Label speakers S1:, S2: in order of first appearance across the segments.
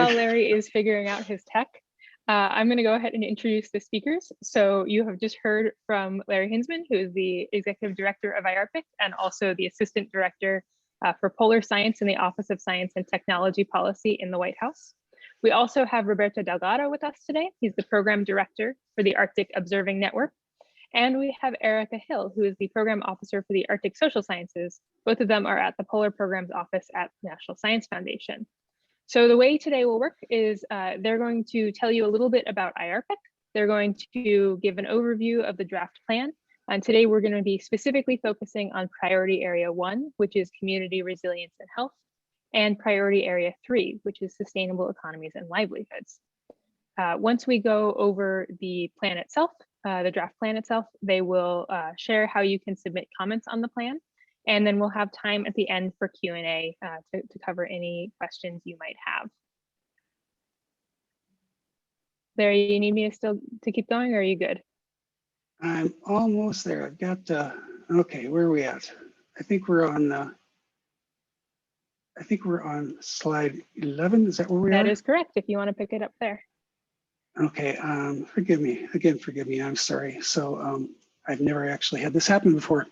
S1: while Larry is figuring out his tech, I'm going to go ahead and introduce the speakers. So you have just heard from Larry Hinsman, who is the Executive Director of IARPC and also the Assistant Director for Polar Science in the Office of Science and Technology Policy in the White House. We also have Roberto Delgado with us today. He's the Program Director for the Arctic Observing Network. And we have Erica Hill, who is the Program Officer for the Arctic Social Sciences. Both of them are at the Polar Programs Office at National Science Foundation. So the way today will work is they're going to tell you a little bit about IARPC. They're going to give an overview of the draft plan. And today we're going to be specifically focusing on Priority Area 1, which is Community Resilience and Health, and Priority Area 3, which is Sustainable Economies and Livelihoods. Once we go over the plan itself, the draft plan itself, they will share how you can submit comments on the plan. And then we'll have time at the end for Q&A to cover any questions you might have. Larry, you need me to keep going, or are you good?
S2: I'm almost there. I've got, okay, where are we at? I think we're on slide 11. Is that where we are?
S1: That is correct, if you want to pick it up there.
S2: Okay, forgive me. Again, forgive me, I'm sorry. So I've never actually had this happen before.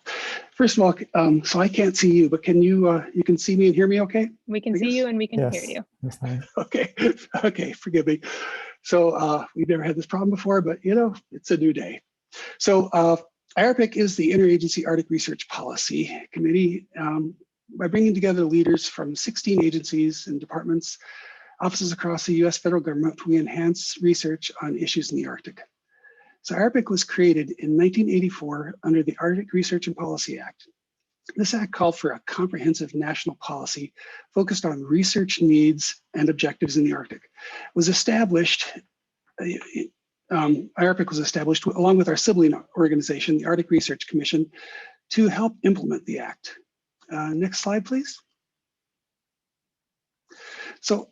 S2: First of all, so I can't see you, but can you, you can see me and hear me okay?
S1: We can see you and we can hear you.
S3: That's fine.
S2: Okay, okay, forgive me. So we've never had this problem before, but you know, it's a new day. So IARPC is the Interagency Arctic Research Policy Committee. By bringing together leaders from 16 agencies and departments, offices across the US federal government, we enhance research on issues in the Arctic. So IARPC was created in 1984 under the Arctic Research and Policy Act. This act called for a comprehensive national policy focused on research needs and objectives in the Arctic. It was established, IARPC was established along with our sibling organization, the Arctic Research Commission, to help implement the act. Next slide, please. So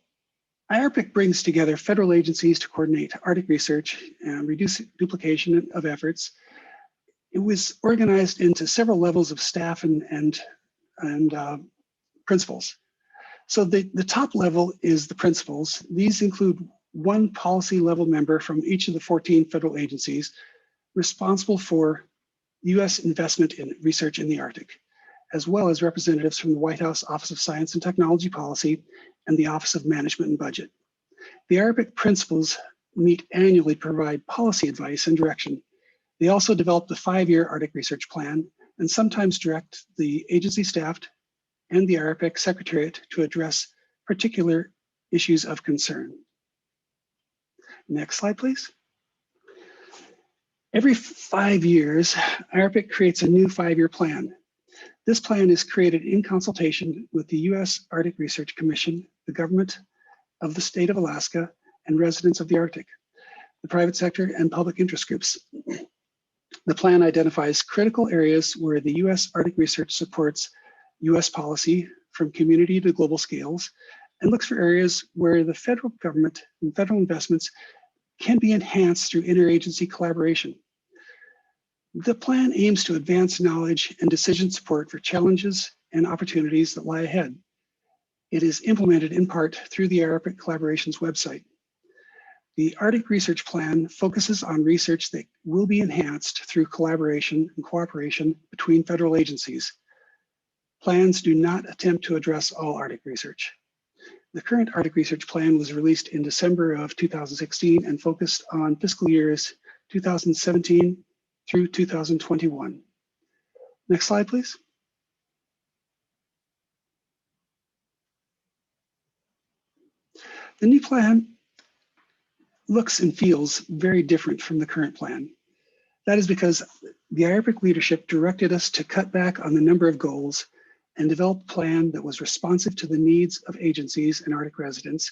S2: IARPC brings together federal agencies to coordinate Arctic research and reduce duplication of efforts. It was organized into several levels of staff and principals. So the top level is the principals. These include one policy level member from each of the 14 federal agencies responsible for US investment in research in the Arctic, as well as representatives from the White House Office of Science and Technology Policy and the Office of Management and Budget. The IARPC principals meet annually to provide policy advice and direction. They also develop the 5-year Arctic Research Plan and sometimes direct the agency staff and the IARPC Secretariat to address particular issues of concern. Next slide, please. Every 5 years, IARPC creates a new 5-year plan. This plan is created in consultation with the US Arctic Research Commission, the government of the state of Alaska, and residents of the Arctic, the private sector, and public interest groups. The plan identifies critical areas where the US Arctic research supports US policy from community to global scales, and looks for areas where the federal government and federal investments can be enhanced through interagency collaboration. The plan aims to advance knowledge and decision support for challenges and opportunities that lie ahead. It is implemented in part through the IARPC Collaborations website. The Arctic Research Plan focuses on research that will be enhanced through collaboration and cooperation between federal agencies. Plans do not attempt to address all Arctic research. The current Arctic Research Plan was released in December of 2016 and focused on fiscal years 2017 through 2021. Next slide, please. The new plan looks and feels very different from the current plan. That is because the IARPC leadership directed us to cut back on the number of goals and develop a plan that was responsive to the needs of agencies and Arctic residents,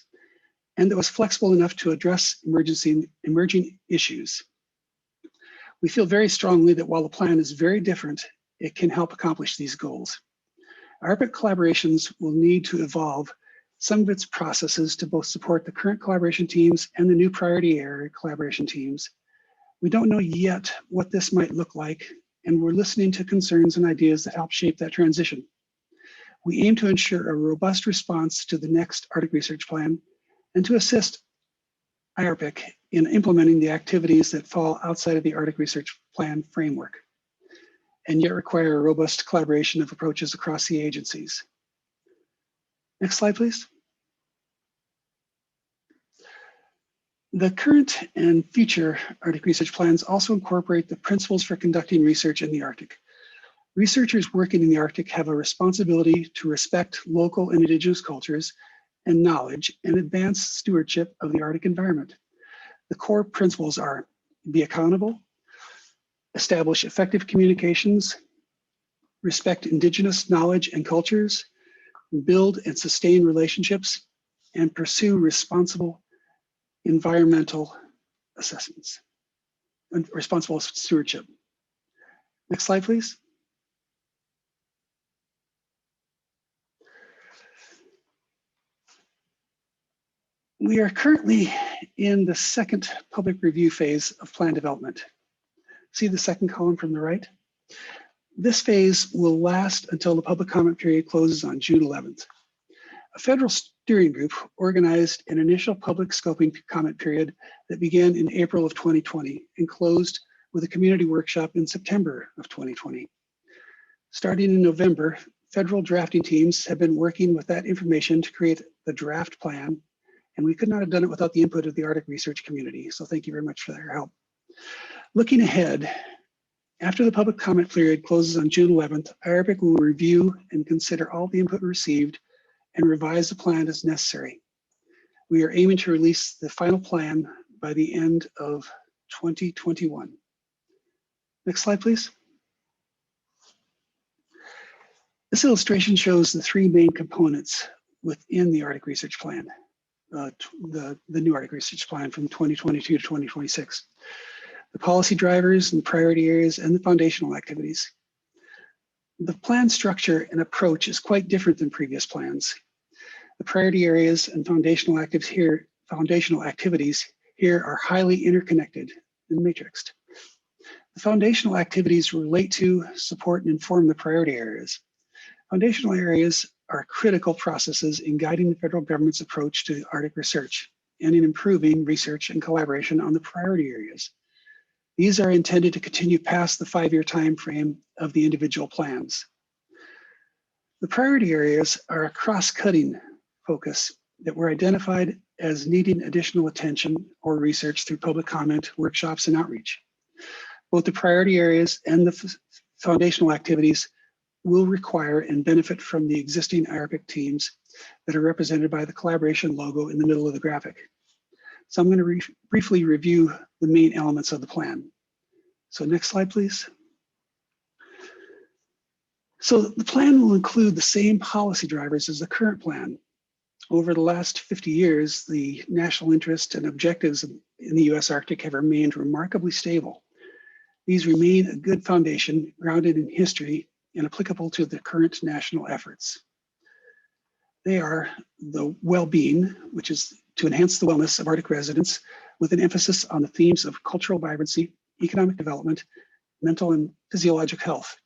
S2: and that was flexible enough to address emerging issues. We feel very strongly that while the plan is very different, it can help accomplish these goals. IARPC collaborations will need to evolve some of its processes to both support the current collaboration teams and the new priority area collaboration teams. We don't know yet what this might look like, and we're listening to concerns and ideas that help shape that transition. We aim to ensure a robust response to the next Arctic Research Plan and to assist IARPC in implementing the activities that fall outside of the Arctic Research Plan framework, and yet require a robust collaboration of approaches across the agencies. Next slide, please. The current and future Arctic research plans also incorporate the principles for conducting research in the Arctic. Researchers working in the Arctic have a responsibility to respect local and indigenous cultures and knowledge and advance stewardship of the Arctic environment. The core principles are: be accountable, establish effective communications, respect indigenous knowledge and cultures, build and sustain relationships, and pursue responsible environmental assessments and responsible stewardship. Next slide, please. We are currently in the second public review phase of plan development. See the second column from the right? This phase will last until the public comment period closes on June 11th. A federal steering group organized an initial public scoping comment period that began in April of 2020 and closed with a community workshop in September of 2020. Starting in November, federal drafting teams have been working with that information to create the draft plan, and we could not have done it without the input of the Arctic research community. So thank you very much for their help. Looking ahead, after the public comment period closes on June 11th, IARPC will review and consider all the input received and revise the plan as necessary. We are aiming to release the final plan by the end of 2021. Next slide, please. This illustration shows the three main components within the Arctic Research Plan, the new Arctic Research Plan from 2022 to 2026. The policy drivers and priority areas and the foundational activities. The plan structure and approach is quite different than previous plans. The priority areas and foundational activities here are highly interconnected and matrixed. The foundational activities relate to, support, and inform the priority areas. Foundational areas are critical processes in guiding the federal government's approach to Arctic research and in improving research and collaboration on the priority areas. These are intended to continue past the 5-year time frame of the individual plans. The priority areas are a cross-cutting focus that were identified as needing additional attention or research through public comment, workshops, and outreach. Both the priority areas and the foundational activities will require and benefit from the existing IARPC teams that are represented by the collaboration logo in the middle of the graphic. So I'm going to briefly review the main elements of the plan. So next slide, please. So the plan will include the same policy drivers as the current plan. Over the last 50 years, the national interest and objectives in the US Arctic have remained remarkably stable. These remain a good foundation grounded in history and applicable to the current national efforts. They are the well-being, which is to enhance the wellness of Arctic residents with an emphasis on the themes of cultural vibrancy, economic development, mental and physiologic health.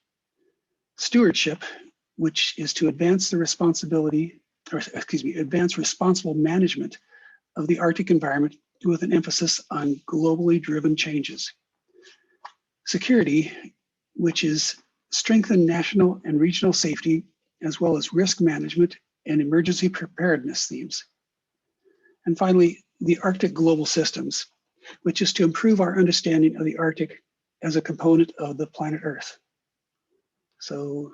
S2: Stewardship, which is to advance the advance responsible management of the Arctic environment with an emphasis on globally driven changes. Security, which is strengthen national and regional safety, as well as risk management and emergency preparedness themes. And finally, the Arctic global systems, which is to improve our understanding of the Arctic as a component of the planet Earth. So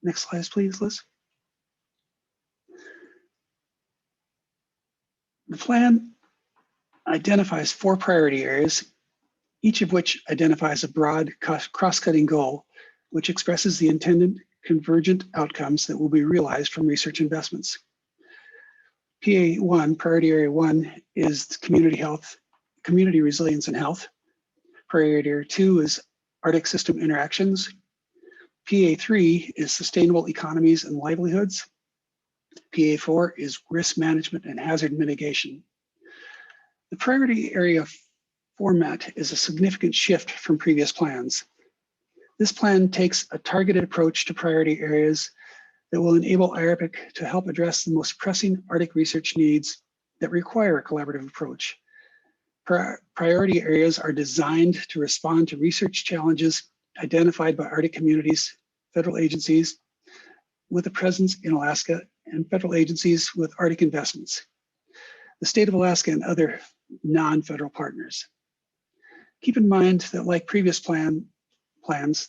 S2: next slide, please, Liz. The plan identifies 4 priority areas, each of which identifies a broad cross-cutting goal, which expresses the intended convergent outcomes that will be realized from research investments. PA1, priority area 1, is community health, community resilience and health. Priority area 2 is Arctic system interactions. PA3 is sustainable economies and livelihoods. PA4 is risk management and hazard mitigation. The priority area format is a significant shift from previous plans. This plan takes a targeted approach to priority areas that will enable IARPC to help address the most pressing Arctic research needs that require a collaborative approach. Priority areas are designed to respond to research challenges identified by Arctic communities, federal agencies with a presence in Alaska, and federal agencies with Arctic investments, the state of Alaska, and other non-federal partners. Keep in mind that like previous plans,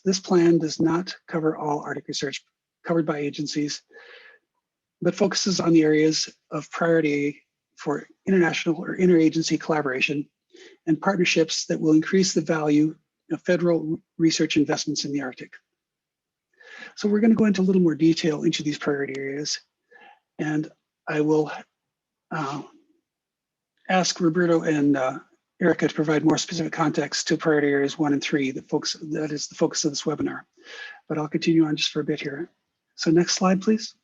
S2: this plan does not cover all Arctic research covered by agencies, but focuses on the areas of priority for international or interagency collaboration and partnerships that will increase the value of federal research investments in the Arctic. So we're going to go into a little more detail into these priority areas, and I will ask Roberto and Erica to provide more specific context to priority areas 1 and 3, that is the focus of this webinar. But I'll continue on just for a bit here. So next slide, please.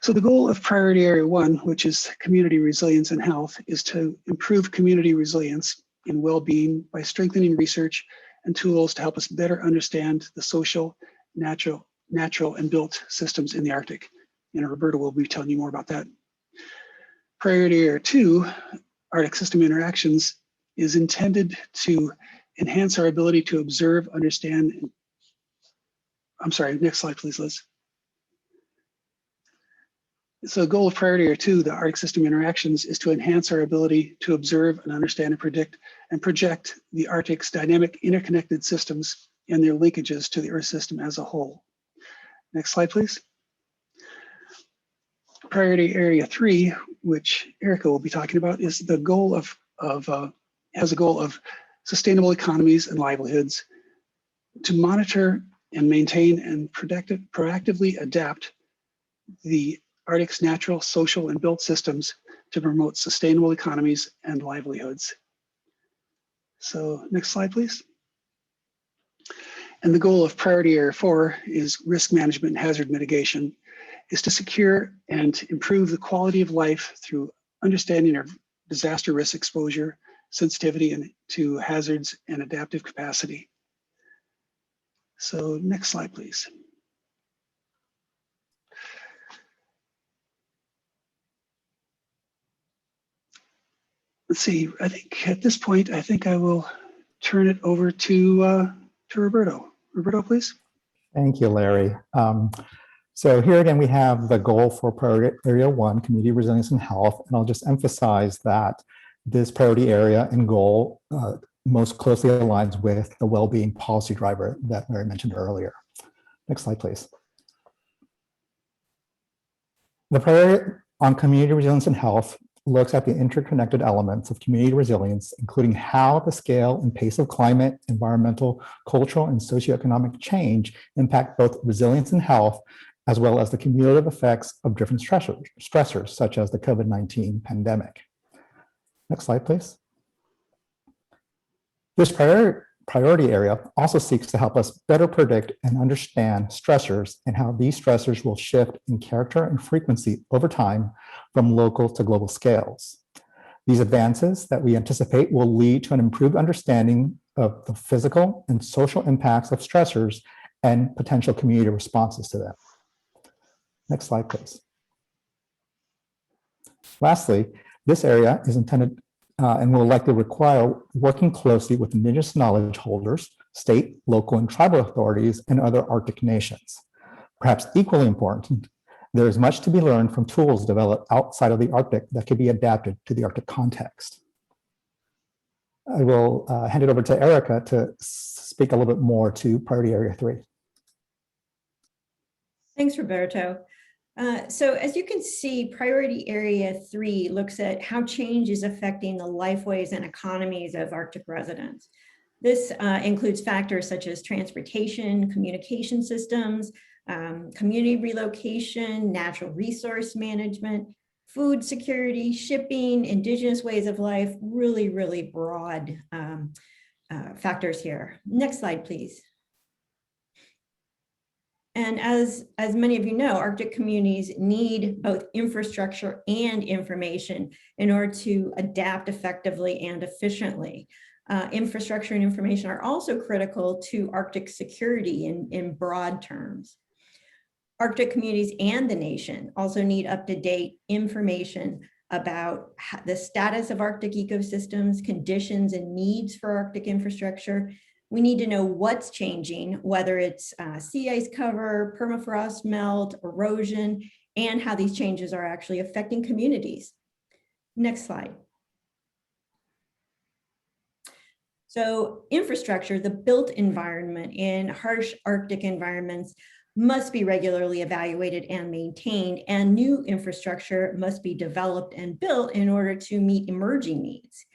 S2: So the goal of priority area 1, which is community resilience and health, is to improve community resilience and well-being by strengthening research and tools to help us better understand the social, natural, and built systems in the Arctic. And Roberto will be telling you more about that. Priority area 2, Arctic system interactions, is intended to enhance our ability to observe, understand, I'm sorry, next slide, please, Liz. So the goal of priority area 2, the Arctic system interactions, is to enhance our ability to observe and understand and predict and project the Arctic's dynamic interconnected systems and their linkages to the Earth system as a whole. Next slide, please. Priority area 3, which Erica will be talking about, is the goal has a goal of sustainable economies and livelihoods to monitor and maintain and proactively adapt the Arctic's natural, social, and built systems to promote sustainable economies and livelihoods. So next slide, please. And the goal of priority area 4 is risk management and hazard mitigation, is to secure and improve the quality of life through understanding of disaster risk exposure, sensitivity and to hazards, and adaptive capacity. So next slide, please. Let's see, I think at this point, I think I will turn it over to Roberto. Roberto, please.
S3: Thank you, Larry. So here again, we have the goal for priority area 1, community resilience and health. And I'll just emphasize that this priority area and goal most closely aligns with the well-being policy driver that Larry mentioned earlier. Next slide, please. The priority on community resilience and health looks at the interconnected elements of community resilience, including how the scale and pace of climate, environmental, cultural, and socioeconomic change impact both resilience and health, as well as the cumulative effects of different stressors such as the COVID-19 pandemic. Next slide, please. This priority area also seeks to help us better predict and understand stressors and how these stressors will shift in character and frequency over time from local to global scales. These advances that we anticipate will lead to an improved understanding of the physical and social impacts of stressors and potential community responses to them. Next slide, please. Lastly, this area is intended and will likely require working closely with Indigenous knowledge holders, state, local, and tribal authorities, and other Arctic nations. Perhaps equally important, there is much to be learned from tools developed outside of the Arctic that could be adapted to the Arctic context. I will hand it over to Erica to speak a little bit more to priority area 3.
S4: Thanks, Roberto. So as you can see, priority area 3 looks at how change is affecting the lifeways and economies of Arctic residents. This includes factors such as transportation, communication systems, community relocation, natural resource management, food security, shipping, Indigenous ways of life, really broad factors here. Next slide, please. And as many of you know, Arctic communities need both infrastructure and information in order to adapt effectively and efficiently. Infrastructure and information are also critical to Arctic security in broad terms. Arctic communities and the nation also need up-to-date information about the status of Arctic ecosystems, conditions and needs for Arctic infrastructure. We need to know what's changing, whether it's sea ice cover, permafrost melt, erosion, and how these changes are actually affecting communities. Next slide. So infrastructure, the built environment in harsh Arctic environments, must be regularly evaluated and maintained, and new infrastructure must be developed and built in order to meet emerging needs.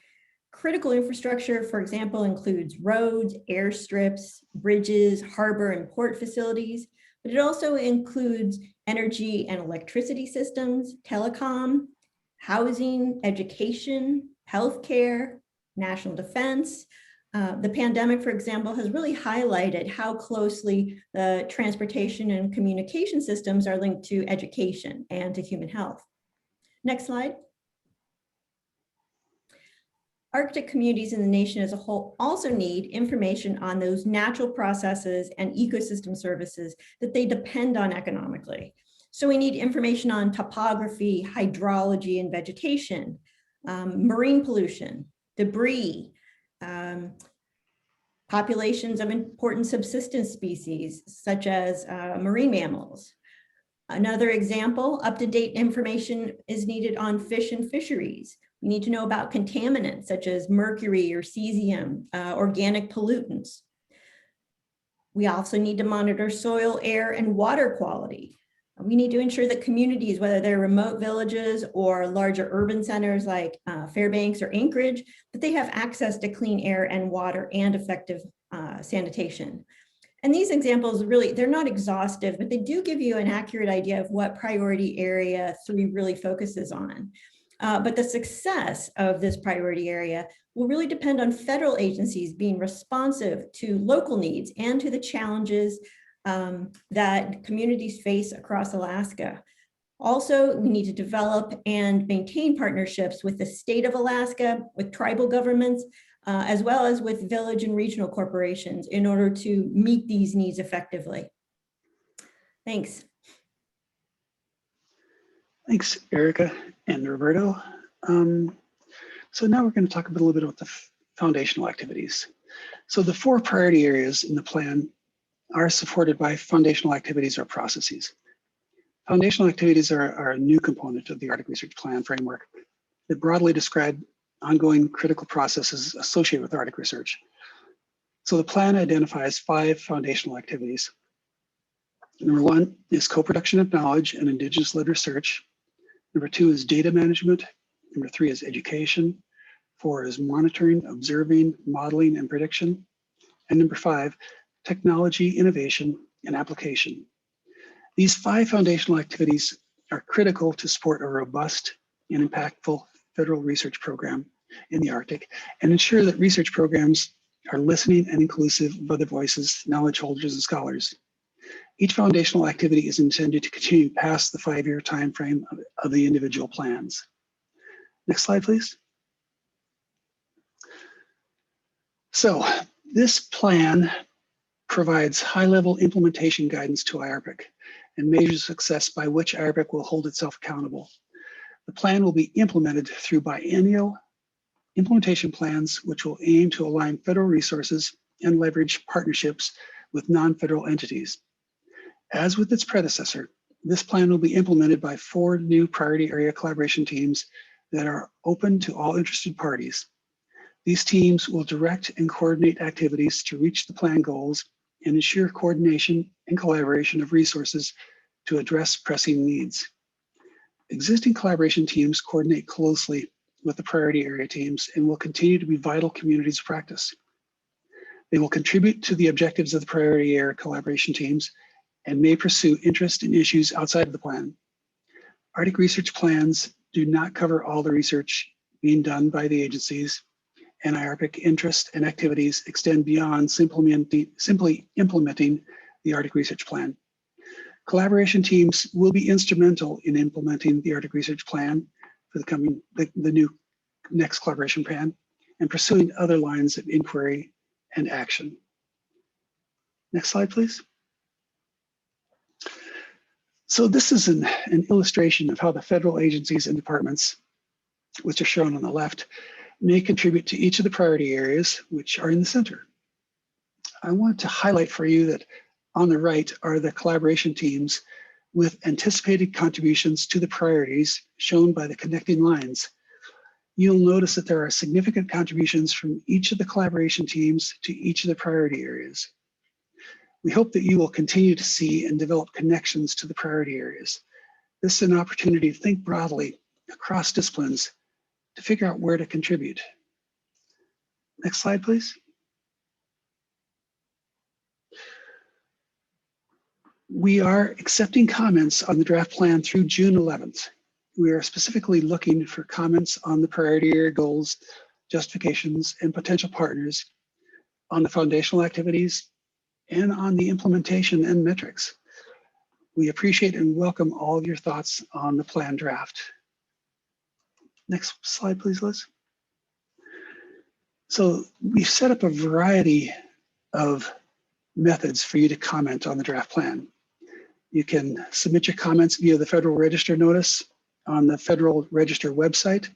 S4: Critical infrastructure, for example, includes roads, airstrips, bridges, harbor and port facilities, but it also includes energy and electricity systems, telecom, housing, education, healthcare, national defense. The pandemic, for example, has really highlighted how closely the transportation and communication systems are linked to education and to human health. Next slide. Arctic communities in the nation as a whole also need information on those natural processes and ecosystem services that they depend on economically. So we need information on topography, hydrology, and vegetation, marine pollution, debris, populations of important subsistence species, such as marine mammals. Another example, up-to-date information is needed on fish and fisheries. We need to know about contaminants such as mercury or cesium, organic pollutants. We also need to monitor soil, air, and water quality. We need to ensure that communities, whether they're remote villages or larger urban centers like Fairbanks or Anchorage, that they have access to clean air and water and effective sanitation. And these examples really, they're not exhaustive, but they do give you an accurate idea of what priority area 3 really focuses on. But the success of this priority area will really depend on federal agencies being responsive to local needs and to the challenges that communities face across Alaska. Also, we need to develop and maintain partnerships with the state of Alaska, with tribal governments, as well as with village and regional corporations in order to meet these needs effectively. Thanks.
S2: Thanks, Erica and Roberto. So now we're going to talk a little bit about the foundational activities. So the 4 priority areas in the plan are supported by foundational activities or processes. Foundational activities are a new component of the Arctic Research Plan framework that broadly describe ongoing critical processes associated with Arctic research. So the plan identifies 5 foundational activities. Number 1 is co-production of knowledge and Indigenous-led research. Number 2 is data management. Number 3 is education. 4 is monitoring, observing, modeling, and prediction. And number 5, technology, innovation, and application. These 5 foundational activities are critical to support a robust and impactful federal research program in the Arctic and ensure that research programs are listening and inclusive of other voices, knowledge holders, and scholars. Each foundational activity is intended to continue past the 5-year timeframe of the individual plans. Next slide, please. So this plan provides high-level implementation guidance to IARPC and measures success by which IARPC will hold itself accountable. The plan will be implemented through biennial implementation plans, which will aim to align federal resources and leverage partnerships with non-federal entities. As with its predecessor, this plan will be implemented by 4 new priority area collaboration teams that are open to all interested parties. These teams will direct and coordinate activities to reach the plan goals and ensure coordination and collaboration of resources to address pressing needs. Existing collaboration teams coordinate closely with the priority area teams and will continue to be vital communities of practice. They will contribute to the objectives of the priority area collaboration teams and may pursue interest in issues outside of the plan. Arctic research plans do not cover all the research being done by the agencies, and IARPC interest and activities extend beyond simply implementing the Arctic Research Plan. Collaboration teams will be instrumental in implementing the Arctic Research Plan for the new next collaboration plan and pursuing other lines of inquiry and action. Next slide, please. So this is an illustration of how the federal agencies and departments, which are shown on the left, may contribute to each of the priority areas, which are in the center. I want to highlight for you that on the right are the collaboration teams with anticipated contributions to the priorities shown by the connecting lines. You'll notice that there are significant contributions from each of the collaboration teams to each of the priority areas. We hope that you will continue to see and develop connections to the priority areas. This is an opportunity to think broadly across disciplines to figure out where to contribute. Next slide, please. We are accepting comments on the draft plan through June 11th. We are specifically looking for comments on the priority area goals, justifications, and potential partners, on the foundational activities, and on the implementation and metrics. We appreciate and welcome all of your thoughts on the plan draft. Next slide, please, Liz. So we've set up a variety of methods for you to comment on the draft plan. You can submit your comments via the Federal Register notice on the Federal Register website.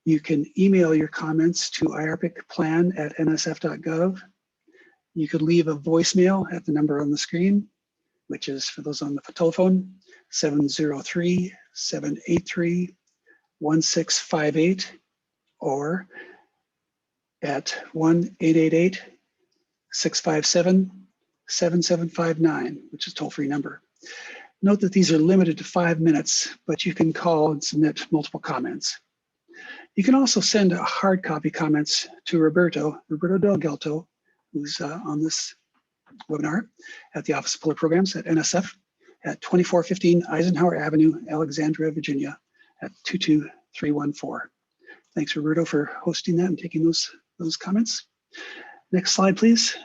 S2: You can email your comments to iarpicplan@nsf.gov. You could leave a voicemail at the number on the screen, which is, for those on the telephone, 703-783-1658, or at 1-888-657-7759, which is a toll-free number. Note that these are limited to 5 minutes, but you can call and submit multiple comments. You can also send hard copy comments to Roberto Del Gelto, who's on this webinar at the Office of Polar Programs at NSF at 2415 Eisenhower Avenue, Alexandria, Virginia at 22314. Thanks, Roberto, for hosting that and taking those comments. Next slide, please.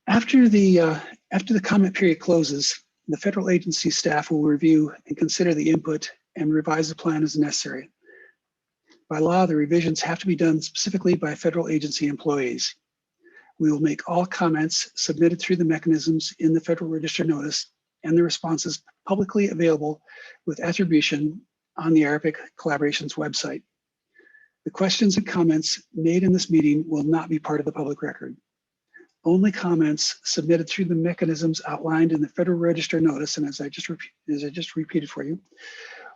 S2: After the comment period closes, the federal agency staff will review and consider the input and revise the plan as necessary. By law, the revisions have to be done specifically by federal agency employees. We will make all comments submitted through the mechanisms in the Federal Register notice and the responses publicly available with attribution on the IARPC Collaborations website. The questions and comments made in this meeting will not be part of the public record. Only comments submitted through the mechanisms outlined in the Federal Register notice, and as I just repeated for you,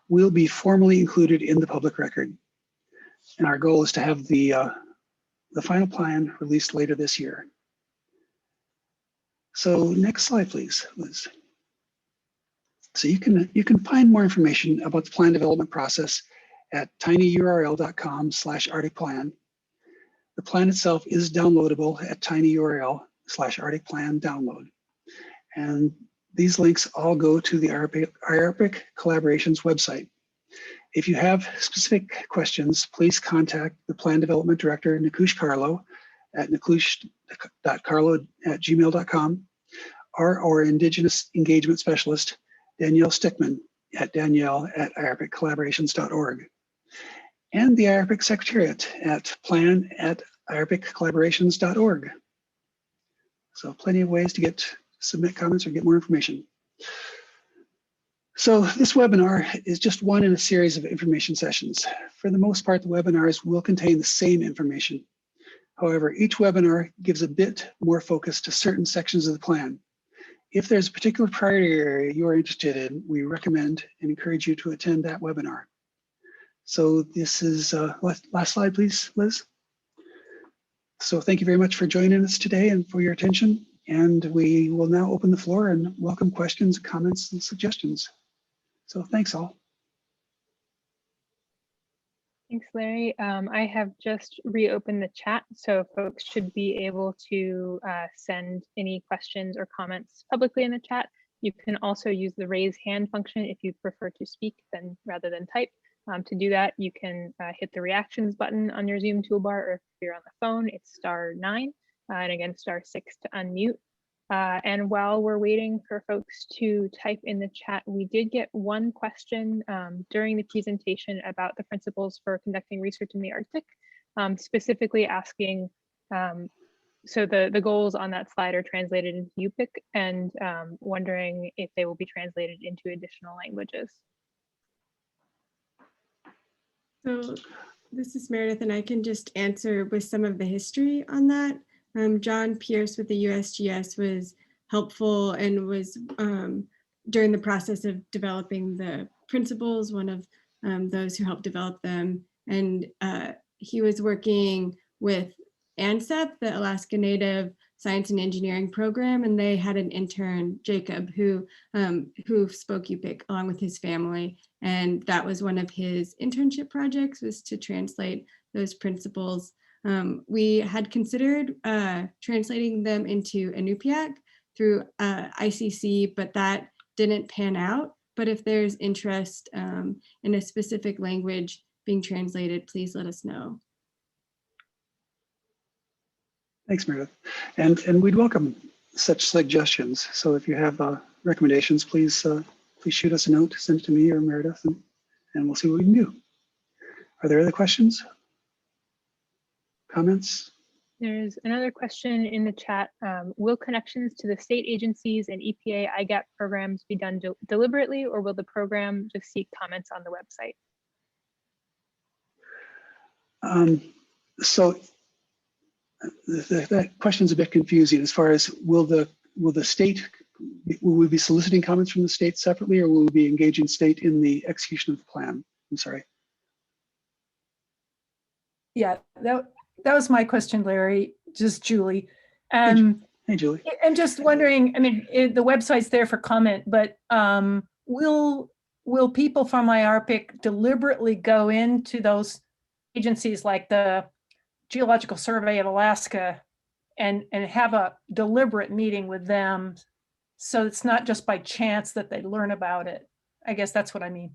S2: will be formally included in the public record. And our goal is to have the final plan released later this year. So next slide, please, Liz. So you can find more information about the plan development process at tinyurl.com/arcticplan. The plan itself is downloadable at tinyurl/arcticplan download. And these links all go to the IARPC Collaborations website. If you have specific questions, please contact the Plan Development Director, Nikush Carlo, at nikush.carlo@gmail.com, or our Indigenous Engagement Specialist, Danielle Stickman, at danielle@iarpiccollaborations.org, and the IARPC Secretariat at plan@iarpiccollaborations.org. So plenty of ways to submit comments or get more information. So this webinar is just one in a series of information sessions. For the most part, the webinars will contain the same information. However, each webinar gives a bit more focus to certain sections of the plan. If there's a particular priority area you are interested in, we recommend and encourage you to attend that webinar. So this is, last slide, please, Liz. So thank you very much for joining us today and for your attention. And we will now open the floor and welcome questions, comments, and suggestions. So thanks all.
S1: Thanks, Larry. I have just reopened the chat, so folks should be able to send any questions or comments publicly in the chat. You can also use the raise hand function if you prefer to speak rather than type. To do that, you can hit the reactions button on your Zoom toolbar, or if you're on the phone, it's *9, and again, *6 to unmute. And while we're waiting for folks to type in the chat, we did get one question during the presentation about the principles for conducting research in the Arctic, specifically asking So the goals on that slide are translated into UPIC, and wondering if they will be translated into additional languages.
S5: So this is Meredith, and I can just answer with some of the history on that. John Pierce with the USGS was helpful and was during the process of developing the principles, one of those who helped develop them. And he was working with ANSEP, the Alaska Native Science and Engineering Program, and they had an intern, Jacob, who spoke UPIC along with his family. And that was one of his internship projects, was to translate those principles. We had considered translating them into Inupiaq through ICC, but that didn't pan out. But if there's interest in a specific language being translated, please let us know.
S2: Thanks, Meredith. And we'd welcome such suggestions. So if you have recommendations, please shoot us a note, send it to me or Meredith, and we'll see what we can do. Are there other questions? Comments?
S1: There's another question in the chat. Will connections to the state agencies and EPA IGAP programs be done deliberately, or will the program just seek comments on the website?
S2: So that question's a bit confusing as far as will we be soliciting comments from the state separately, or will we be engaging state in the execution of the plan? I'm sorry.
S6: Yeah, that was my question, Larry, just Julie.
S2: Hey, Julie.
S6: I'm just wondering, I mean, the website's there for comment, but will people from IARPC deliberately go into those agencies like the Geological Survey of Alaska and have a deliberate meeting with them, so it's not just by chance that they learn about it? I guess that's what I mean.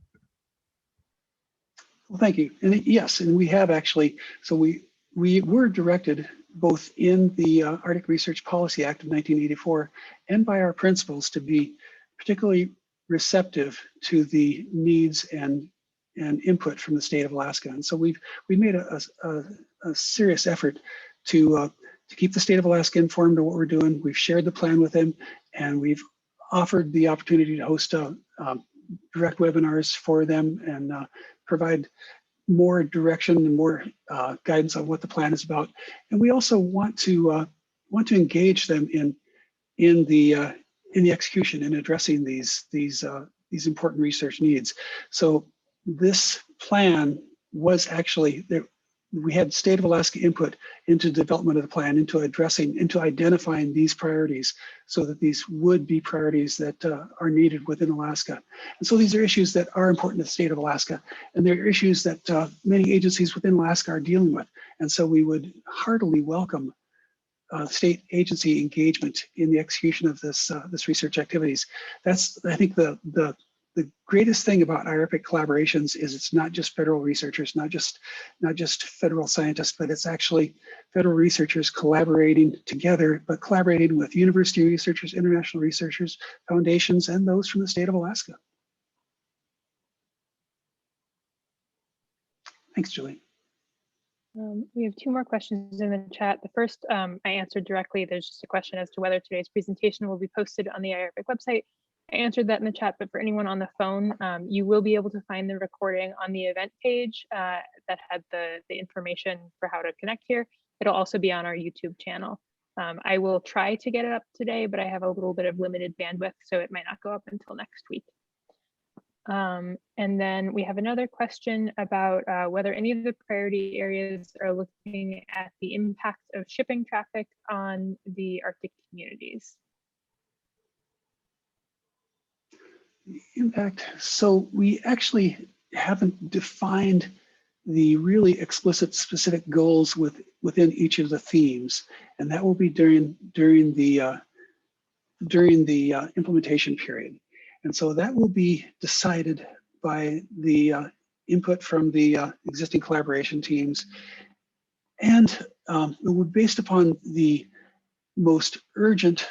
S2: Well, thank you. And yes, and we have actually, so we were directed both in the Arctic Research Policy Act of 1984 and by our principals to be particularly receptive to the needs and input from the state of Alaska. And so we've made a serious effort to keep the state of Alaska informed of what we're doing. We've shared the plan with them, and we've offered the opportunity to host direct webinars for them and provide more direction and more guidance on what the plan is about. And we also want to engage them in the execution and addressing these important research needs. So this plan was actually there. We had state of Alaska input into development of the plan, into identifying these priorities, so that these would be priorities that are needed within Alaska. And so these are issues that are important to the state of Alaska, and they're issues that many agencies within Alaska are dealing with. And so we would heartily welcome state agency engagement in the execution of this research activities. That's, I think, the greatest thing about IARPC collaborations is it's not just federal researchers, not just federal scientists, but it's actually federal researchers collaborating together, but collaborating with university researchers, international researchers, foundations, and those from the state of Alaska. Thanks, Julie.
S1: We have two more questions in the chat. The first I answered directly. There's just a question as to whether today's presentation will be posted on the IARPC website. I answered that in the chat, but for anyone on the phone, you will be able to find the recording on the event page that had the information for how to connect here. It'll also be on our YouTube channel. I will try to get it up today, but I have a little bit of limited bandwidth, so it might not go up until next week. And then we have another question about whether any of the priority areas are looking at the impact of shipping traffic on the Arctic communities.
S2: Impact. So we actually haven't defined the really explicit specific goals within each of the themes, and that will be during the implementation period. And so that will be decided by the input from the existing collaboration teams, and it will be based upon the most urgent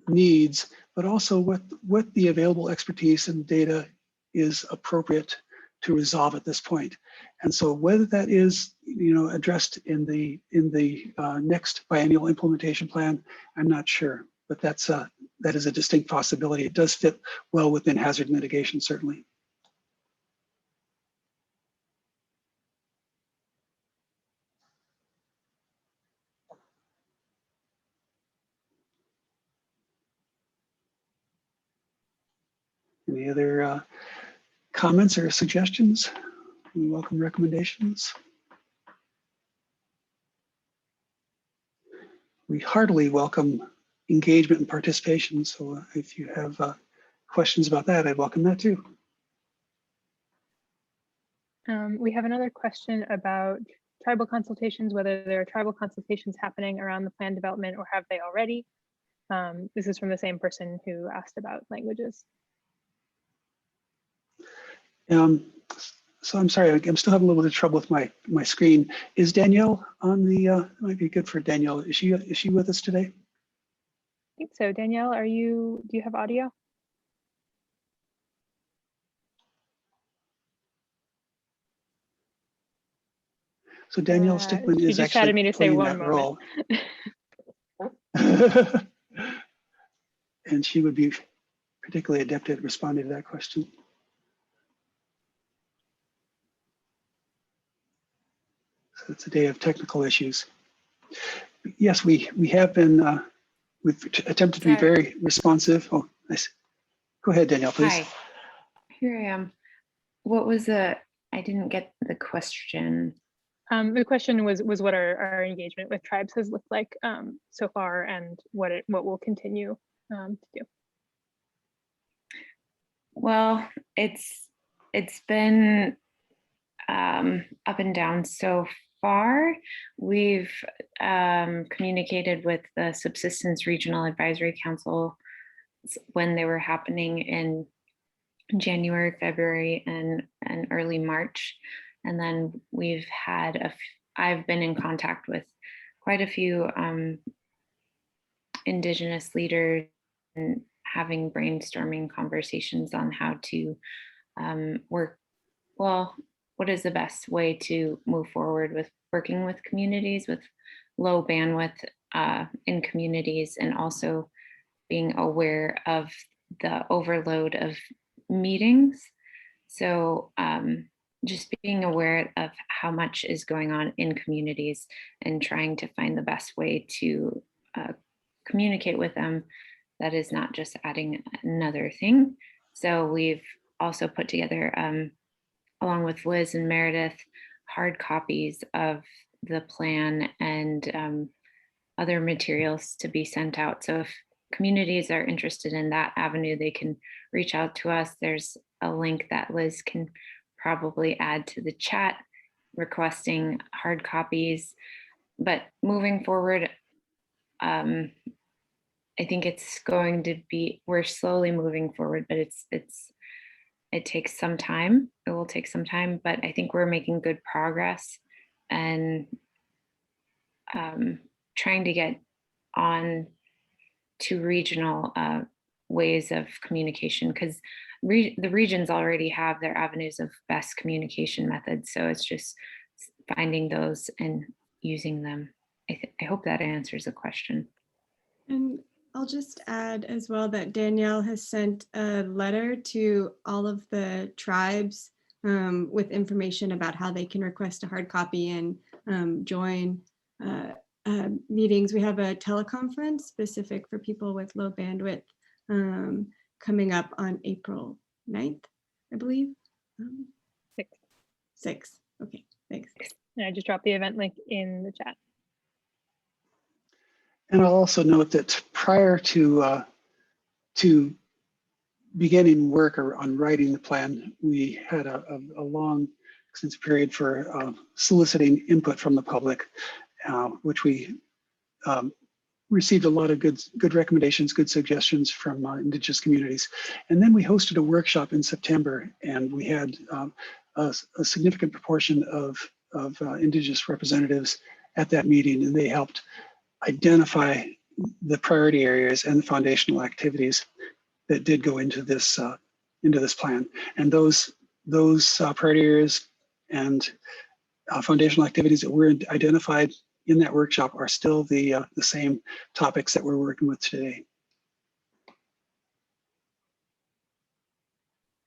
S2: needs, but also what the available expertise and data is appropriate resolve at this point. And so whether that is, addressed in the next biennial implementation plan, I'm not sure, but that is a distinct possibility. It does fit well within hazard mitigation, certainly. Any other comments or suggestions? We welcome recommendations. We heartily welcome engagement and participation. So if you have questions about that, I'd welcome that too.
S1: We have another question about tribal consultations, whether there are tribal consultations happening around the plan development or have they already? This is from the same person who asked about languages. So I'm sorry, I'm still having a little bit of trouble with my screen. Is Danielle on the, it might be good for Danielle. Is she with us today? I think so. Danielle, do you have audio?
S2: So Danielle Stickman
S1: she
S2: is
S1: just chatted
S2: actually
S1: me to say
S2: playing
S1: one
S2: that
S1: moment.
S2: role. And she would be particularly adept at responding to that question. So it's a day of technical issues. Yes, we have been, we've attempted to be very responsive. Oh, nice. Go ahead, Danielle, please.
S7: Hi, here I am. What was I didn't get the question.
S1: The question was what our engagement with tribes has looked like so far, and what will continue to do.
S7: Well, it's been up and down so far. We've communicated with the Subsistence Regional Advisory Council when they were happening in January, February, and early March. And then we've had I've been in contact with quite a few Indigenous leaders and having brainstorming conversations on how to work, well, what is the best way to move forward with working with communities with low bandwidth in communities, and also being aware of the overload of meetings. So just being aware of how much is going on in communities and trying to find the best way to communicate with them that is not just adding another thing. So we've also put together, along with Liz and Meredith, hard copies of the plan and other materials to be sent out. So if communities are interested in that avenue, they can reach out to us. There's a link that Liz can probably add to the chat requesting hard copies. But moving forward, I think it's going to be, we're slowly moving forward, but it takes some time. It will take some time, but I think we're making good progress and trying to get on to regional ways of communication, because the regions already have their avenues of best communication methods. So it's just finding those and using them. I hope that answers the question.
S5: And I'll just add as well that Danielle has sent a letter to all of the tribes with information about how they can request a hard copy and join meetings. We have a teleconference specific for people with low bandwidth coming up on April 9th, I believe. 6th. Okay, thanks.
S1: And I just dropped the event link in the chat.
S2: And I'll also note that prior to beginning work on writing the plan, we had a long, extensive period for soliciting input from the public, which we received a lot of good recommendations, good suggestions from Indigenous communities. And then we hosted a workshop in September, and we had a significant proportion of Indigenous representatives at that meeting, and they helped identify the priority areas and the foundational activities that did go into this plan. And those those priority areas and foundational activities that were identified in that workshop are still the same topics that we're working with today.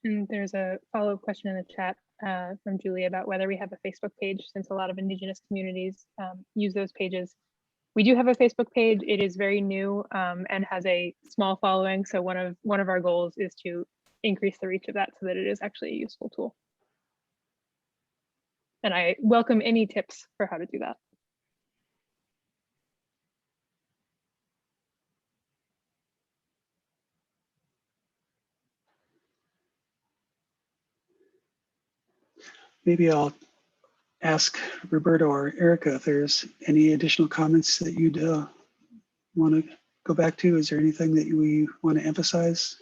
S1: And there's a follow-up question in the chat from Julie about whether we have a Facebook page, since a lot of Indigenous communities use those pages. We do have a Facebook page. It is very new and has a small following. So one of our goals is to increase the reach of that so that it is actually a useful tool. And I welcome any tips for how to do that.
S2: Maybe I'll ask Roberto or Erica if there's any additional comments that you'd want to go back to. Is there anything that we want to emphasize?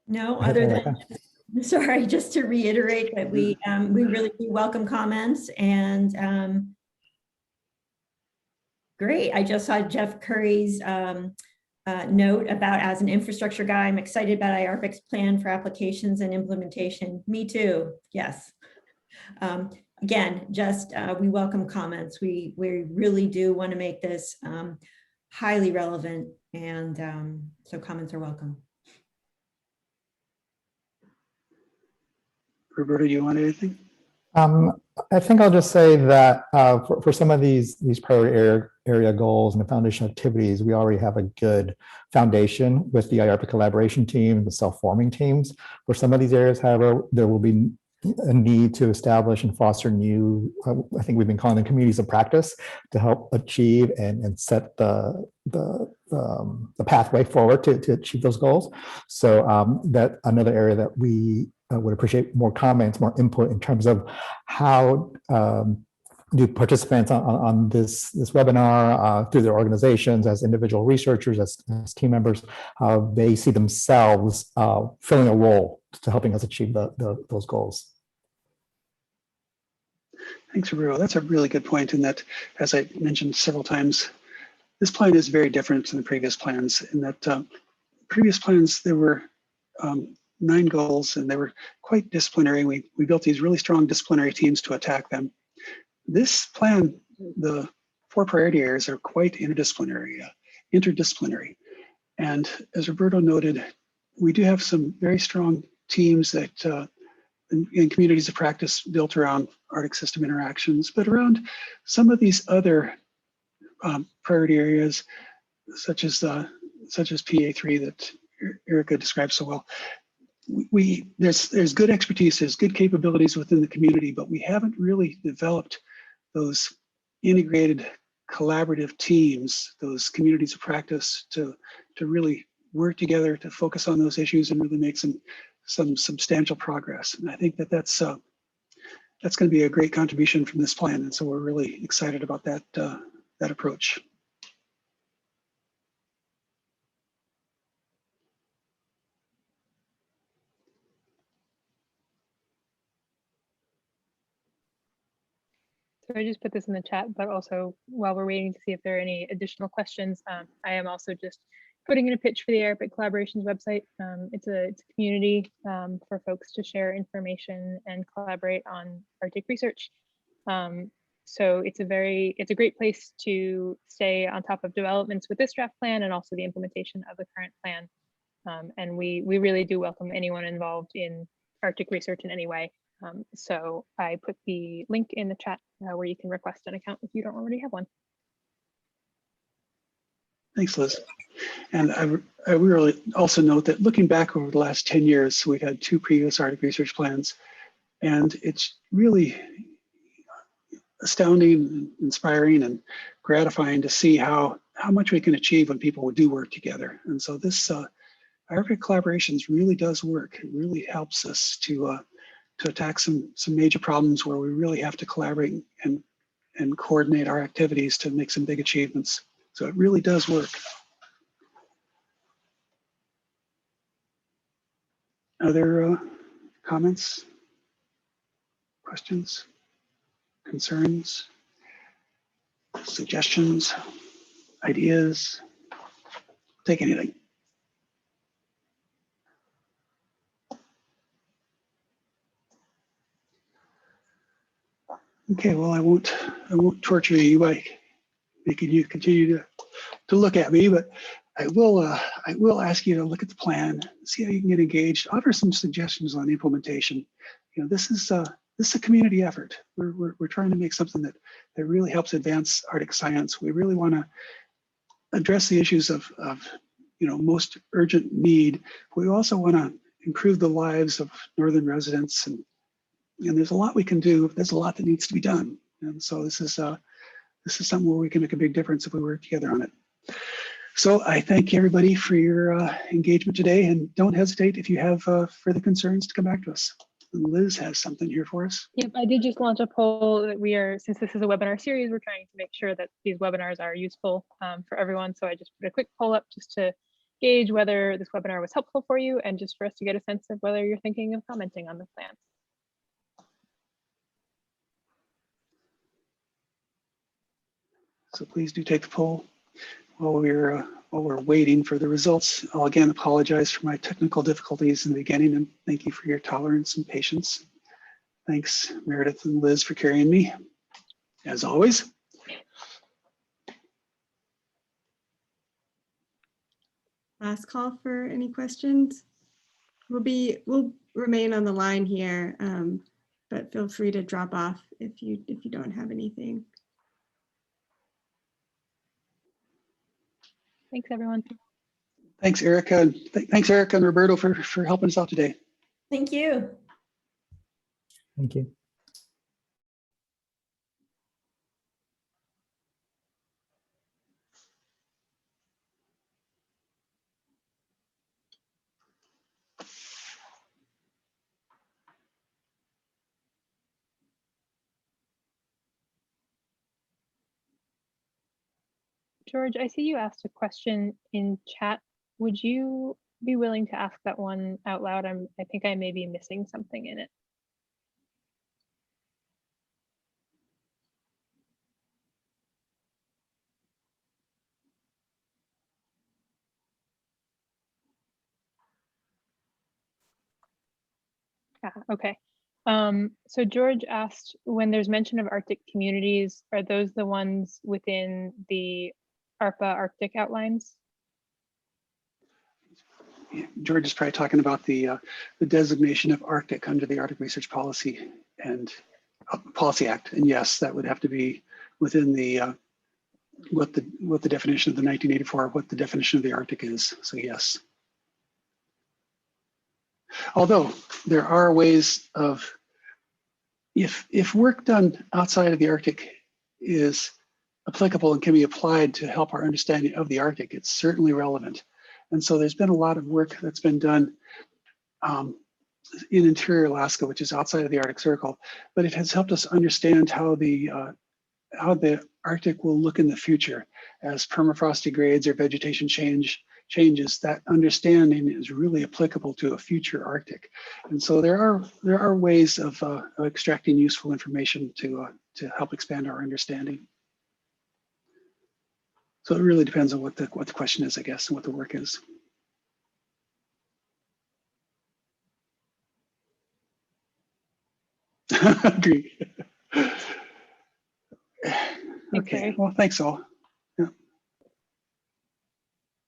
S4: No, other than, sorry, just to reiterate that we really do welcome comments, and great. I just saw Jeff Curry's note about, as an infrastructure guy, I'm excited about IARPC's plan for applications and implementation. Me too, yes. Again, just we welcome comments. We really do want to make this highly relevant, and so comments are welcome.
S2: Roberto, do you want anything?
S3: I think I'll just say that for some of these priority area goals and the foundation activities, we already have a good foundation with the IARPC collaboration team, the self-forming teams. For some of these areas, however, there will be a need to establish and foster new, I think we've been calling them communities of practice, to help achieve and set the pathway forward to achieve those goals. So that another area that we would appreciate more comments, more input in terms of how do participants on this webinar through their organizations, as individual researchers, as team members, they see themselves filling a role to helping us achieve those goals.
S2: Thanks, Roberto. That's a really good point, in that, as I mentioned several times, this plan is very different than the previous plans, in that previous plans, there were 9 goals, and they were quite disciplinary. We built these really strong disciplinary teams to attack them. This plan, the 4 priority areas are quite interdisciplinary. And as Roberto noted, we do have some very strong teams that in communities of practice built around Arctic system interactions, but around some of these other priority areas, such as PA3 that Erica described so well. There's good expertise, there's good capabilities within the community, but we haven't really developed those integrated collaborative teams, those communities of practice to really work together to focus on those issues and really make some substantial progress. And I think that's going to be a great contribution from this plan, and so we're really excited about that approach.
S1: So I just put this in the chat, but also while we're waiting to see if there are any additional questions, I am also just putting in a pitch for the IARPC Collaborations website. It's a community for folks to share information and collaborate on Arctic research. So it's a great place to stay on top of developments with this draft plan and also the implementation of the current plan. And we really do welcome anyone involved in Arctic research in any way. So I put the link in the chat where you can request an account if you don't already have one.
S2: Thanks, Liz. And I really also note that looking back over the last 10 years, we've had 2 previous Arctic research plans, and it's really astounding, inspiring, and gratifying to see how much we can achieve when people do work together. And so this Arctic collaborations really does work. It really helps us to attack some major problems where we really have to collaborate and coordinate our activities to make some big achievements. So it really does work. Other comments, questions, concerns, suggestions, ideas? Take anything. Okay, well, I won't torture you by making you continue to look at me, but I will ask you to look at the plan, see how you can get engaged, offer some suggestions on implementation. You know, this is a community effort. We're trying to make something that really helps advance Arctic science. We really want to address the issues of you know, most urgent need. We also want to improve the lives of northern residents, and there's a lot we can do. There's a lot that needs to be done, and so this is something where we can make a big difference if we work together on it. So I thank everybody for your engagement today, and don't hesitate if you have further concerns to come back to us. And Liz has something here for us.
S1: Yep, I did just launch a poll that since this is a webinar series, we're trying to make sure that these webinars are useful for everyone. So I just put a quick poll up just to gauge whether this webinar was helpful for you and just for us to get a sense of whether you're thinking of commenting on the plan.
S2: So please do take the poll. While we're waiting for the results, I'll again apologize for my technical difficulties in the beginning, and thank you for your tolerance and patience. Thanks, Meredith and Liz, for carrying me, as always.
S5: Last call for any questions. We'll remain on the line here, but feel free to drop off if you don't have anything.
S1: Thanks, everyone.
S2: Thanks, Erica. Thanks, Erica and Roberto, for helping us out today.
S4: Thank you.
S3: Thank you.
S1: George, I see you asked a question in chat. Would you be willing to ask that one out loud? I think I may be missing something in it. Okay. So George asked, when there's mention of Arctic communities, are those the ones within the ARPA Arctic outlines?
S2: George is probably talking about the designation of Arctic under the Arctic Research Policy and Policy Act, and yes, that would have to be within the what the definition of the 1984, what the definition of the Arctic is. So yes. Although there are ways of, if work done outside of the Arctic is applicable and can be applied to help our understanding of the Arctic, it's certainly relevant. And so there's been a lot of work that's been done in interior Alaska, which is outside of the Arctic Circle, but it has helped us understand how the Arctic will look in the future as permafrost degrades or vegetation changes. That understanding is really applicable to a future Arctic. And so there are ways of extracting useful information to help expand our understanding. So it really depends on what the question is, I guess, and what the work is. Agree. Okay, well, thanks all.